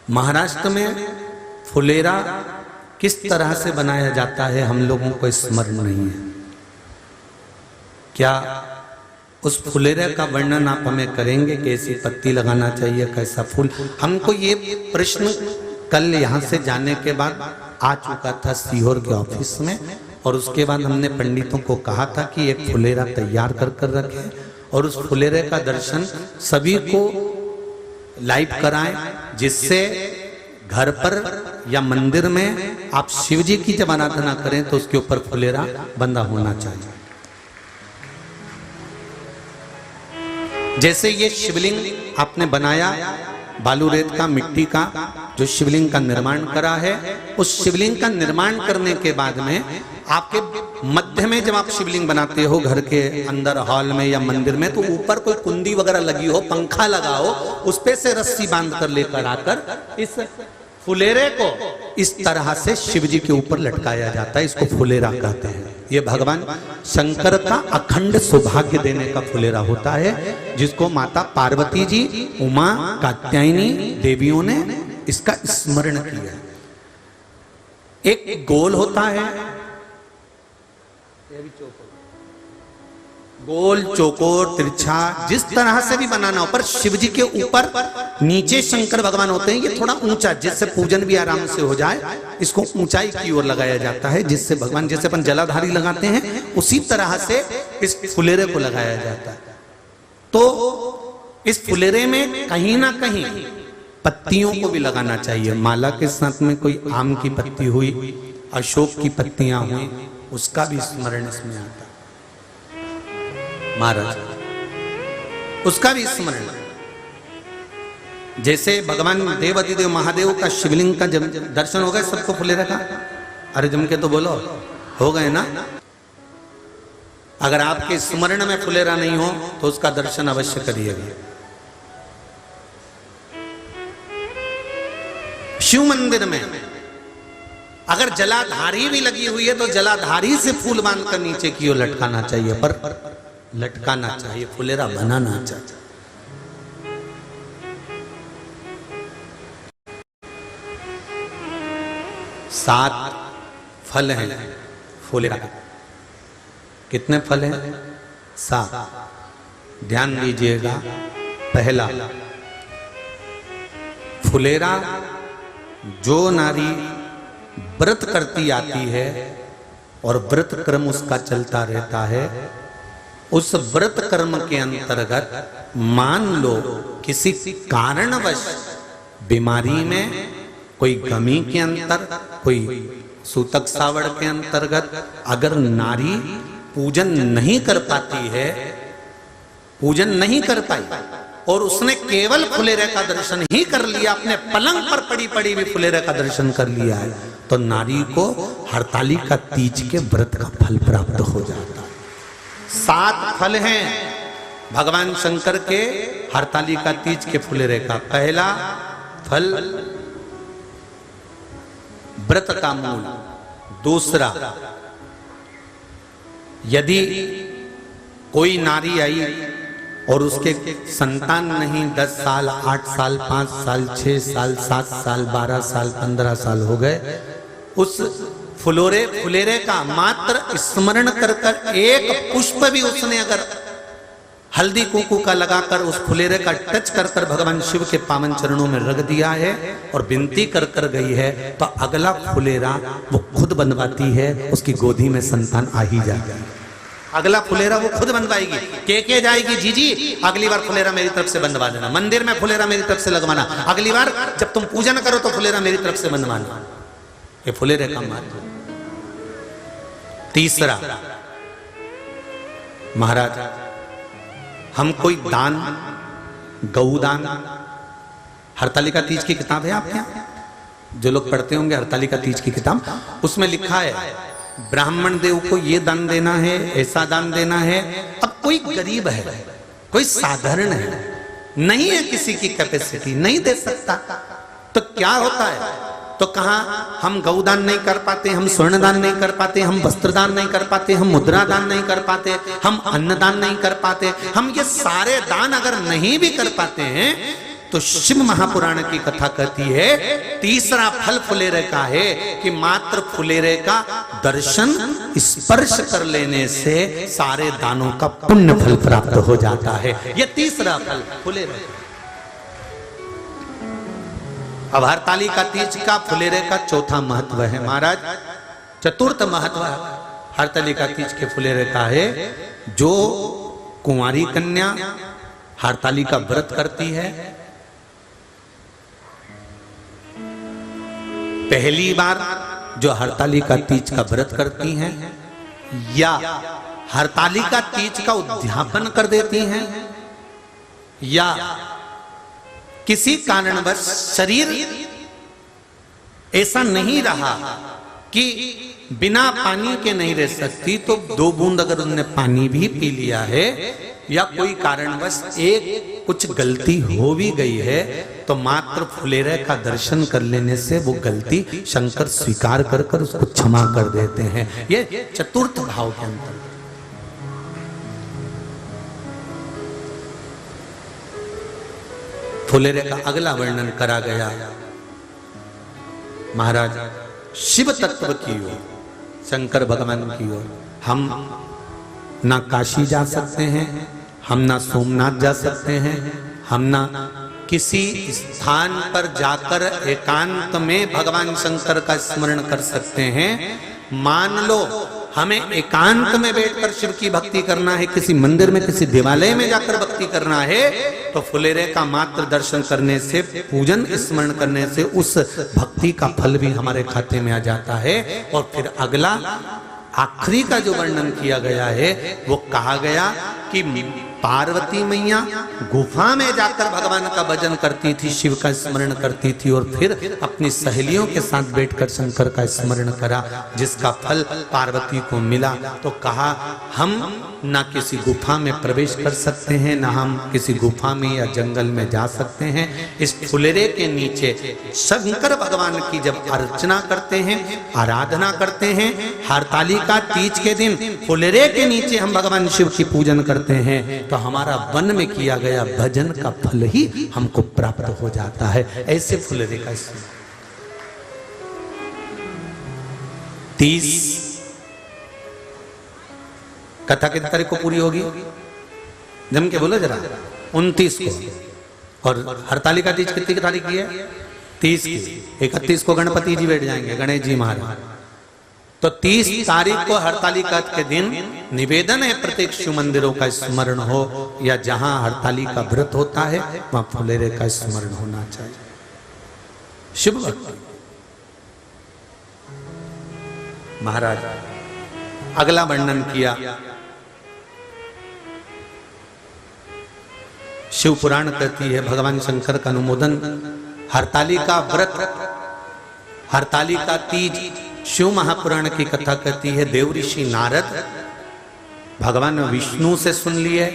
महाराष्ट्र में फुलेरा किस तरह से बनाया जाता है हम लोगों को स्मरण नहीं है। क्या उस फुलेरे का वर्णन आप हमें करेंगे? कैसी पत्ती लगाना चाहिए, कैसा फूल? हमको ये प्रश्न कल यहाँ से जाने के बाद आ चुका था सीहोर के ऑफिस में, और उसके बाद हमने पंडितों को कहा था कि एक फुलेरा तैयार कर कर रखें और उस फुलेरे का दर्शन सभी को लाइव कराएं, जिससे घर पर या मंदिर में आप शिव जी की जब आराधना करें तो उसके ऊपर फुलेरा बंधा होना चाहिए। जैसे ये शिवलिंग आपने बनाया बालू रेत का, मिट्टी का, जो शिवलिंग का निर्माण करा है, उस शिवलिंग का निर्माण करने के बाद में आपके मध्य में जब आप शिवलिंग बनाते हो घर के अंदर हॉल में या मंदिर में, तो ऊपर कोई कुंडी वगैरह लगी हो, पंखा लगा हो, उस पे से रस्सी बांध कर लेकर आकर इस फुलेरे को इस तरह से शिव जी के ऊपर लटकाया जाता है। इसको फुलेरा कहते हैं। ये भगवान शंकर का अखंड सौभाग्य देने का फुलेरा होता है, जिसको माता पार्वती जी, उमा, कात्यायनी देवियों ने इसका स्मरण किया। एक गोल होता है, गोल, चौकोर, तिरछा, जिस तरह से भी बनाना हो, पर शिव जी के ऊपर नीचे शंकर भगवान होते हैं। ये थोड़ा ऊंचा, जिससे पूजन भी आराम से हो जाए, इसको ऊंचाई की ओर लगाया जाता है, जिससे भगवान, जैसे अपन जलाधारी लगाते हैं, उसी तरह से इस फुलेरे को लगाया जाता है। तो इस फुलेरे में कहीं ना कहीं पत्तियों को भी लगाना चाहिए। माला के साथ में कोई आम की पत्ती हुई, अशोक की पत्तियां हुई, उसका भी स्मरण इसमें आता है महाराज, उसका भी स्मरण। जैसे भगवान देवाधिदेव महादेव का शिवलिंग का जब दर्शन हो गए सबको फुलेरा का, अरे जम के तो बोलो, हो गए ना? अगर आपके स्मरण में फुलेरा नहीं हो तो उसका दर्शन अवश्य करिएगा। शिव मंदिर में अगर जलाधारी भी लगी हुई है तो जलाधारी से फूल बांधकर नीचे की ओर लटकाना चाहिए, पर लटकाना चाहिए, फुलेरा बनाना चाहिए। सात फल हैं फुलेरा के। कितने फल हैं? 7। ध्यान दीजिएगा। पहला, फुलेरा जो नारी व्रत करती आती है और व्रत क्रम उसका चलता रहता है, उस व्रत कर्म के अंतर्गत मान लो किसी कारणवश बीमारी में, कोई गमी के अंतर, कोई सूतक सावड़ के अंतर्गत अगर नारी पूजन नहीं कर पाती है, पूजन नहीं कर पाई और उसने केवल फुलेरे का दर्शन ही कर लिया, अपने पलंग पर पड़ी पड़ी भी फुलेरे का दर्शन कर लिया है, तो नारी को हरतालिका तीज के व्रत का फल प्राप्त हो जाता है। 7 फल हैं भगवान शंकर के हरतालिका तीज के फुलेरे का। पहला फल व्रत का मूल। दूसरा, यदि कोई नारी आई और उसके संतान नहीं, 10 साल, 8 साल, 5 साल, 6 साल, 7 साल, 12 साल, 15 साल हो गए, उस फुलेरे का मात्र स्मरण कर कर एक पुष्प भी उसने अगर हल्दी कुंकू का लगाकर उस फुलेरे का टच कर कर भगवान शिव के पावन चरणों में रख दिया है और विनती कर कर गई है, तो अगला फुलेरा वो खुद बनवाती है, उसकी गोदी में संतान आ ही जाती है। अगला फुलेरा वो खुद बनवाएगी, के जाएगी, जी अगली बार फुलेरा मेरी तरफ से बनवा देना, मंदिर में फुलेरा मेरी तरफ से लगवाना, अगली बार जब तुम पूजन करो तो फुलेरा मेरी तरफ से बनवाना। ये फुलेरे का महत्व। तीसरा, महाराज हम कोई दान, गौदान, हरतालिका तीज की किताब है आपके यहाँ, जो लोग पढ़ते होंगे हरतालिका तीज की किताब, उसमें लिखा है ब्राह्मण देव को ये दान देना है, ऐसा दान देना है। अब कोई गरीब है, कोई साधारण है, नहीं है किसी की कैपेसिटी, नहीं दे सकता, तो क्या होता है? तो कहाँ हम गौदान नहीं कर पाते, हम स्वर्णदान नहीं कर पाते, हम वस्त्रदान नहीं कर पाते, हम मुद्रा दान नहीं कर पाते, हम अन्नदान नहीं कर पाते, हम ये सारे दान अगर नहीं भी कर पाते हैं तो शिव महापुराण की कथा कहती है तीसरा फल फुलेरे का है कि मात्र फुलेरे का दर्शन स्पर्श कर लेने से सारे दानों का पुण्य फल प्राप्त हो जाता है। यह तीसरा फल फुलेरे। अब हरतालिका तीज का फुलेरे का चौथा महत्व है महाराज। चतुर्थ महत्व हरतालिका तीज के फुलेरे का है, जो कुंवारी कन्या हरतालिका व्रत करती है, पहली बार जो हरतालिका तीज का व्रत करती हैं या हरतालिका तीज का उद्यापन कर देती हैं या किसी कारणवश शरीर ऐसा नहीं रहा कि बिना पानी के नहीं रह सकती, तो 2 बूंद अगर उन्होंने पानी भी पी लिया है या कोई कारणवश एक कुछ गलती हो भी गई है, तो मात्र फुलेरे का दर्शन कर लेने से वो गलती शंकर स्वीकार कर कर उसको क्षमा कर देते हैं। ये चतुर्थ भाव के अंतर। फुलेरे का अगला वर्णन करा गया महाराज शिव तत्व की ओर, शंकर भगवान की ओर। हम ना काशी जा सकते हैं, हम ना सोमनाथ जा सकते हैं, हम ना किसी स्थान पर जाकर एकांत में भगवान शंकर का स्मरण कर सकते हैं। मान लो हमें एकांत में बैठकर शिव की भक्ति करना है, किसी मंदिर में किसी देवालय में जाकर भक्ति करना है, तो फुलेरे का मात्र दर्शन करने से, पूजन स्मरण करने से उस भक्ति का फल भी हमारे खाते में आ जाता है। और फिर अगला आखिरी का जो वर्णन किया गया है वो कहा गया कि पार्वती मैया गुफा में जाकर भगवान का भजन करती थी, शिव का स्मरण करती थी और फिर अपनी सहेलियों के साथ बैठकर शंकर का स्मरण करा, जिसका फल पार्वती को मिला। तो कहा हम ना किसी गुफा में प्रवेश कर सकते हैं, ना हम किसी गुफा में या जंगल में जा सकते हैं। इस फुलेरे के नीचे शंकर भगवान की जब अर्चना करते हैं, आराधना करते हैं, हरतालिका तीज के दिन फुलेरे के नीचे हम भगवान शिव की पूजन करते हैं, तो हमारा वन में किया गया भजन का फल ही हमको प्राप्त हो जाता है। ऐसे फुलेरे का तीज कथा कितनी तारीख को पूरी होगी? जम के बोलो जरा। 29 को। और हरतालिका तीज कितनी की तारीख की है? 30 की। 31 को गणपति जी बैठ जाएंगे, गणेश जी महाराज। तो 30 तारीख को हरतालिका के दिन निवेदन है प्रत्येक शिव मंदिरों का स्मरण हो, या जहां हरतालिका व्रत होता है वहां फुलेरे का स्मरण होना चाहिए। शिव भक्ति महाराज अगला वर्णन किया। शिव पुराण कहती है भगवान शंकर का अनुमोदन हरतालिका व्रत, हरतालिका तीज शिव महापुराण की कथा कहती है देव ऋषि नारद भगवान विष्णु से सुन लिए,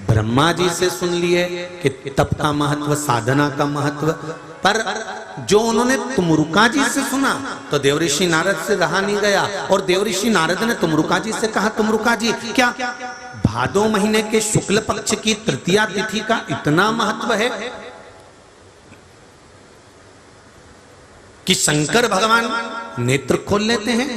ब्रह्मा जी से सुन लिए कि तप का महत्व, साधना का महत्व, पर जो उन्होंने तुमरुका जी से सुना तो देव ऋषि नारद से रहा नहीं गया। और देव ऋषि नारद ने तुमरुका जी से कहा, तुमरुका जी क्या भादो महीने के शुक्ल पक्ष की तृतीया तिथि का इतना महत्व है कि शंकर भगवान नेत्र खोल लेते हैं?